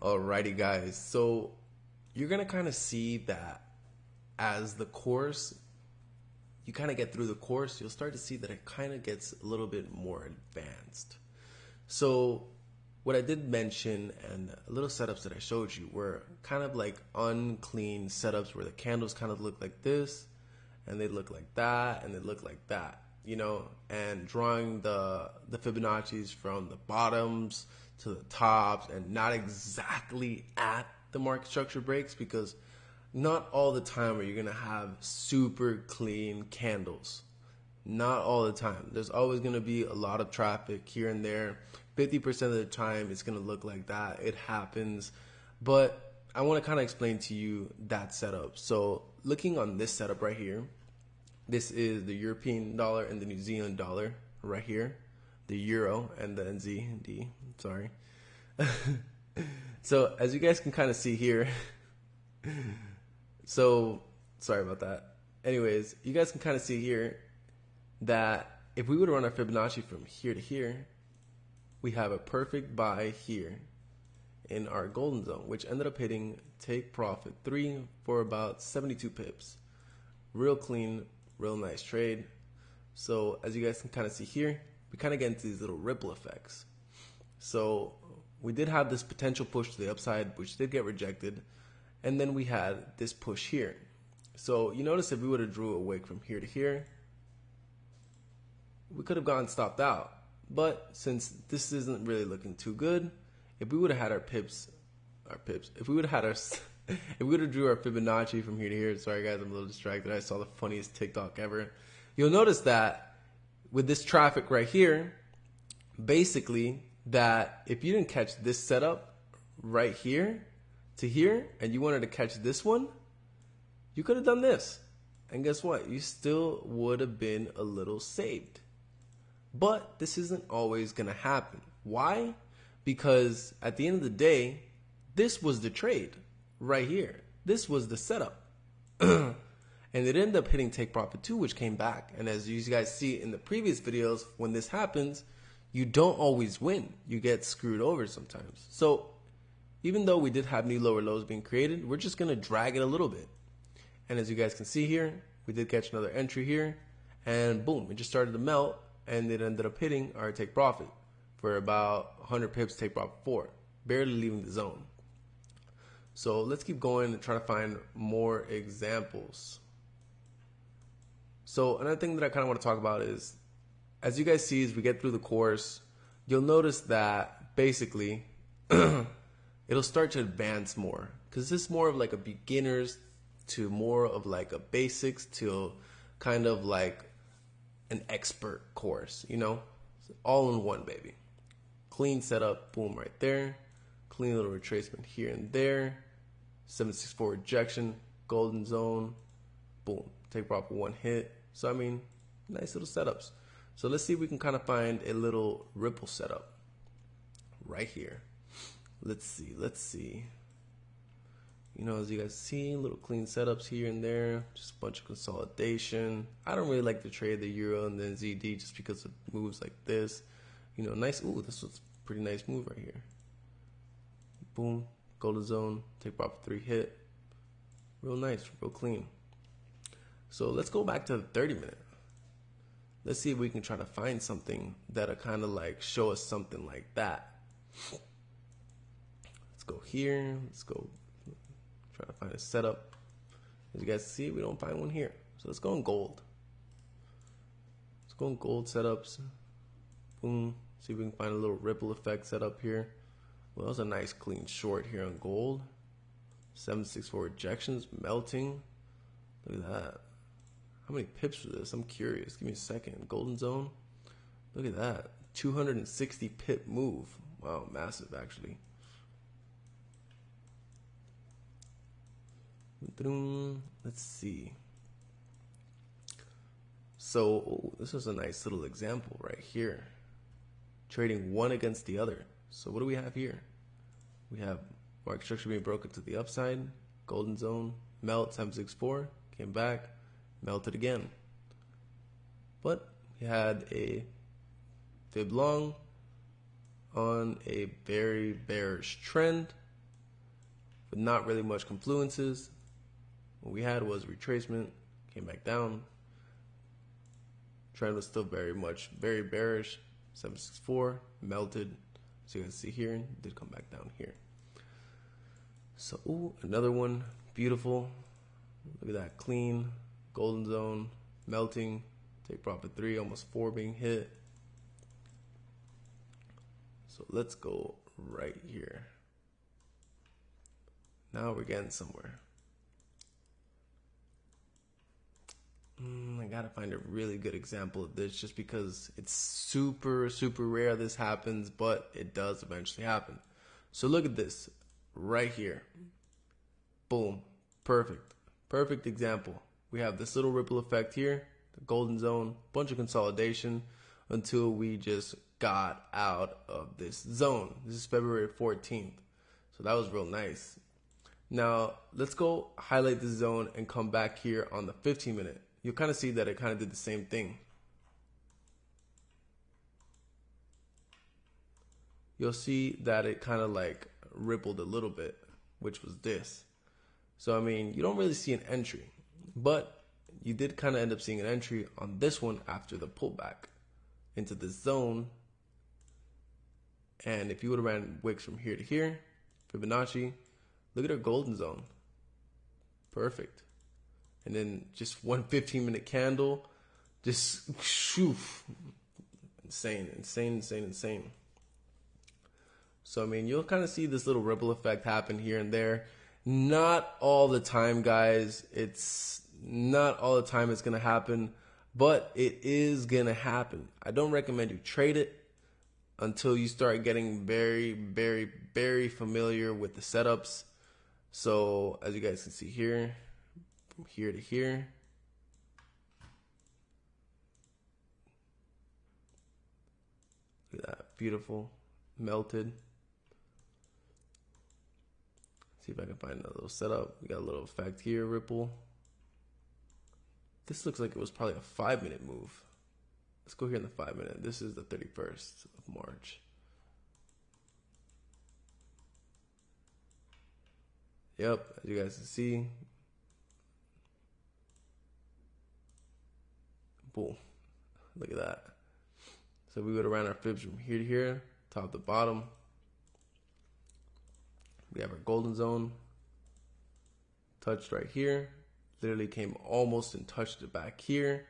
Alrighty, guys. So you're gonna kind of see that as the course, you kind of get through the course, you'll start to see that it kind of gets a little bit more advanced. So what I did mention and little setups that I showed you were kind of like unclean setups where the candles kind of look like this, and they look like that, and they look like that, and drawing the Fibonacci's from the bottoms to the tops and not exactly at the market structure breaks, because not all the time are you going to have super clean candles. Not all the time. There's always going to be a lot of traffic here and there. 50% of the time it's going to look like that. It happens. But I want to kind of explain to you that setup. So looking on this setup right here, this is the European dollar and the New Zealand dollar right here. The euro and the NZD. Sorry. So as you guys can kind of see here, so sorry about that. Anyways, you guys can kind of see here that if we were to run our Fibonacci from here to here, we have a perfect buy here in our golden zone, which ended up hitting take profit 3 for about 72 pips. Real clean, real nice trade. So as you guys can kind of see here, we kind of get into these little ripple effects. So we did have this potential push to the upside, which did get rejected. And then we had this push here. So you notice if we would have drew a wick from here to here, we could have gone stopped out. But since this isn't really looking too good, if we would have had if we would have had if we would have drew our Fibonacci from here to here, sorry guys, I'm a little distracted. I saw the funniest TikTok ever. You'll notice that with this traffic right here, basically that if you didn't catch this setup right here to here, and you wanted to catch this one, you could have done this. And guess what? You still would have been a little saved. But this isn't always going to happen. Why? Because at the end of the day, this was the trade right here. This was the setup. And it ended up hitting take profit 2, which came back. And as you guys see in the previous videos, when this happens, you don't always win. You get screwed over sometimes. So even though we did have new lower lows being created, we're just going to drag it a little bit. And as you guys can see here, we did catch another entry here. And boom, it just started to melt. And it ended up hitting our take profit for about 100 pips, take profit 4, barely leaving the zone. So let's keep going and try to find more examples. So another thing that I kind of want to talk about is, as you guys see as we get through the course, you'll notice that basically it'll start to advance more, because this is more of like a beginners to more of like a basics to kind of like an expert course, all in one, baby. Clean setup, boom, right there. Clean little retracement here and there. 764 rejection, golden zone, boom, take profit 1 hit. So I mean, nice little setups. So let's see if we can kind of find a little ripple setup right here. Let's see. As you guys see, little clean setups here and there, just a bunch of consolidation. I don't really like to trade the euro and then ZD just because it moves like this. Nice. Ooh, this was a pretty nice move right here. Boom, golden zone, take profit 3 hit. Real nice, real clean. So let's go back to the 30-minute. Let's see if we can try to find something that'll kind of like show us something like that. Let's go here. Let's go try to find a setup. As you guys see, we don't find one here. So let's go in gold. Let's go in gold setups. Boom. See if we can find a little ripple effect setup here. Well, that was a nice clean short here on gold. 764 rejections, melting. Look at that. How many pips was this? I'm curious. Give me a second. Golden zone. Look at that. 260 pip move. Wow, massive actually. Let's see. So this is a nice little example right here. Trading one against the other. So what do we have here? We have market structure being broken to the upside. Golden zone. Melt 764. Came back. Melted again. But we had a fib long on a very bearish trend. with not really much confluences. What we had was retracement, came back down. Trend was still very bearish. 764 melted. So you can see here, did come back down here. So, ooh, another one, beautiful. Look at that, clean, golden zone, melting. Take profit 3, almost 4 being hit. So let's go right here. Now we're getting somewhere. I gotta find a really good example of this just because it's super rare this happens, but it does eventually happen. So look at this right here. Boom. Perfect example. We have this little ripple effect here, the golden zone, bunch of consolidation until we just got out of this zone. This is February 14th. So that was real nice. Now let's go highlight this zone and come back here on the 15-minute. You'll kind of see that it kind of did the same thing. You'll see that it kind of like rippled a little bit, which was this. So, I mean, you don't really see an entry, but you did kind of end up seeing an entry on this one after the pullback into the zone. And if you would have ran wicks from here to here, Fibonacci, look at our golden zone. Perfect. And then just one 15-minute candle, just shoof. Insane. So, I mean, you'll kind of see this little ripple effect happen here and there. Not all the time, guys. It's not all the time it's going to happen, but it is going to happen. I don't recommend you trade it until you start getting very familiar with the setups. So, as you guys can see here, from here to here, look at that, beautiful, melted. See if I can find a little setup. We got a little effect here, ripple. This looks like it was probably a 5-minute move. Let's go here in the 5-minute. This is the 31st of March. Yep, as you guys can see. Boom. Look at that. So we would have ran our fibs from here to here, top to bottom. We have our golden zone. Touched right here. Literally came almost and touched it back here.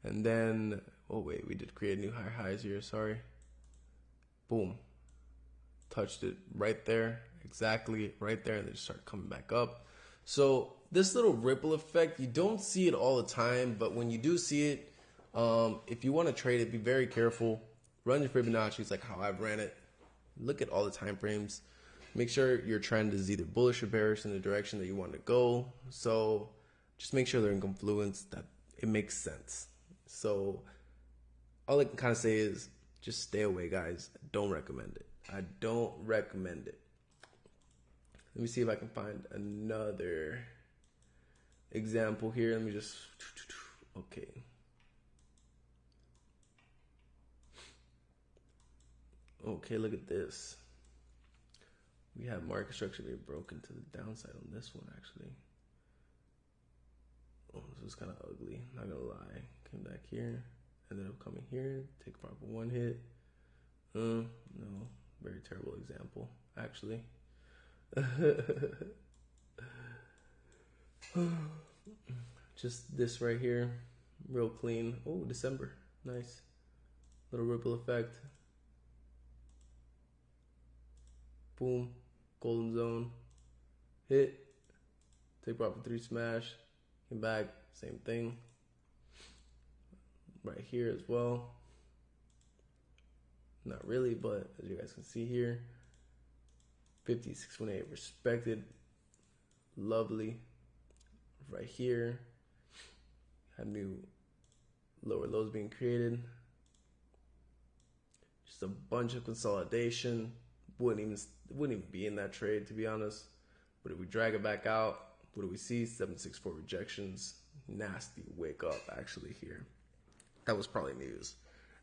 And then, oh wait, we did create new higher highs here, sorry. Boom. Touched it right there, exactly right there, and then just start coming back up. So this little ripple effect, you don't see it all the time, but when you do see it, if you want to trade it, be very careful. Run your Fibonacci's like how I've ran it. Look at all the time frames. Make sure your trend is either bullish or bearish in the direction that you want to go. So just make sure they're in confluence, that it makes sense. So all I can kind of say is just stay away, guys. I don't recommend it. I don't recommend it. Let me see if I can find another example here. Let me just, okay. Okay, look at this. We have market structure being broken to the downside on this one, actually. Oh, this is kind of ugly, not gonna lie. Came back here, ended up coming here, take profit 1 hit. No, very terrible example, actually. Just this right here, real clean. Oh, December, nice. Little ripple effect. Boom, golden zone, hit, take profit 3 smash, came back, same thing. Right here as well. Not really, but as you guys can see here, 56.8 respected, lovely. Right here, have new lower lows being created. Just a bunch of consolidation. Wouldn't even be in that trade, to be honest. But if we drag it back out, what do we see? 764 rejections. Nasty wake up actually here. That was probably news.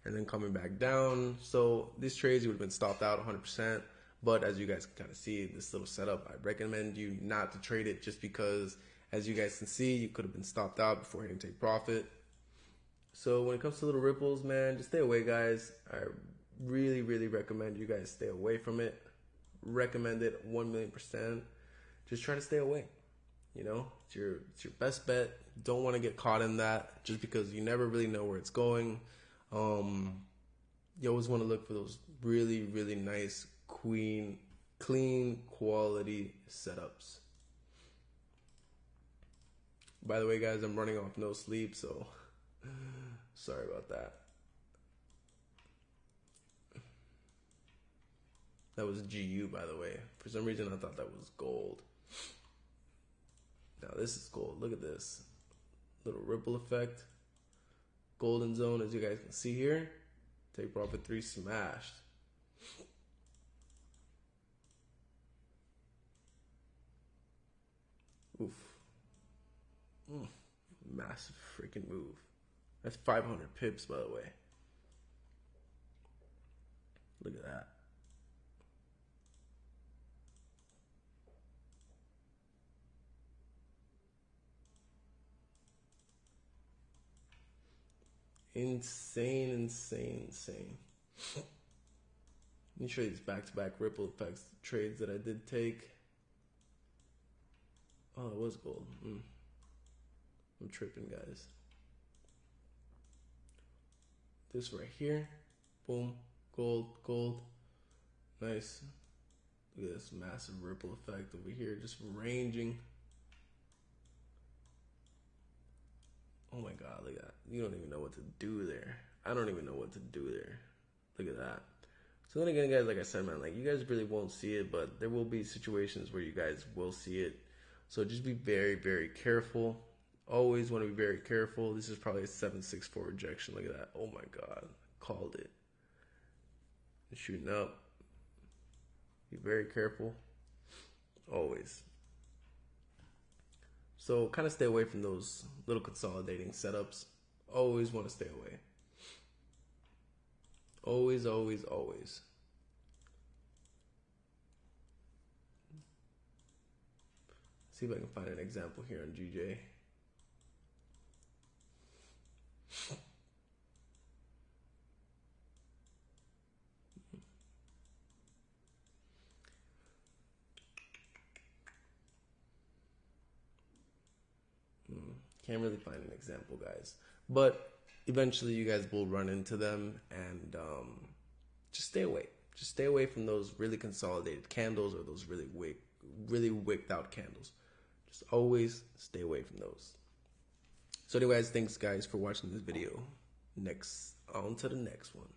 And then coming back down. So these trades would have been stopped out 100%. But as you guys can kind of see, this little setup, I recommend you not to trade it just because, as you guys can see, you could have been stopped out before hitting take profit. So when it comes to little ripples, man, just stay away, guys. I really, really recommend you guys stay away from it. Recommend it 1,000,000%. Just try to stay away. You know, it's your best bet. Don't want to get caught in that just because you never really know where it's going. You always want to look for those really, really nice, clean quality setups. By the way, guys, I'm running off no sleep, so sorry about that. That was GU, by the way. For some reason, I thought that was gold. Now this is gold. Look at this little ripple effect. Golden zone, as you guys can see here. Take profit 3 smashed. Oof. Massive freaking move. That's 500 pips, by the way. Look at that. Insane. Let me show you these back-to-back ripple effects trades that I did take. Oh, it was gold. I'm tripping, guys. This right here, boom, gold. Nice. Look at this massive ripple effect over here, just ranging. Oh my God, look at that. You don't even know what to do there. I don't even know what to do there. Look at that. So then again, guys, like I said, man, like you guys really won't see it, but there will be situations where you guys will see it. So just be very, very careful. Always want to be very careful. This is probably a 764 rejection. Look at that. Oh my God. Called it. Shooting up. Be very careful. Always. So kind of stay away from those little consolidating setups. Always want to stay away. Always. See if I can find an example here on GJ. Can't really find an example, guys. But eventually you guys will run into them, and just stay away. Just stay away from those really consolidated candles or those really wicked out candles. Just always stay away from those. So anyways, thanks guys for watching this video. On to the next one.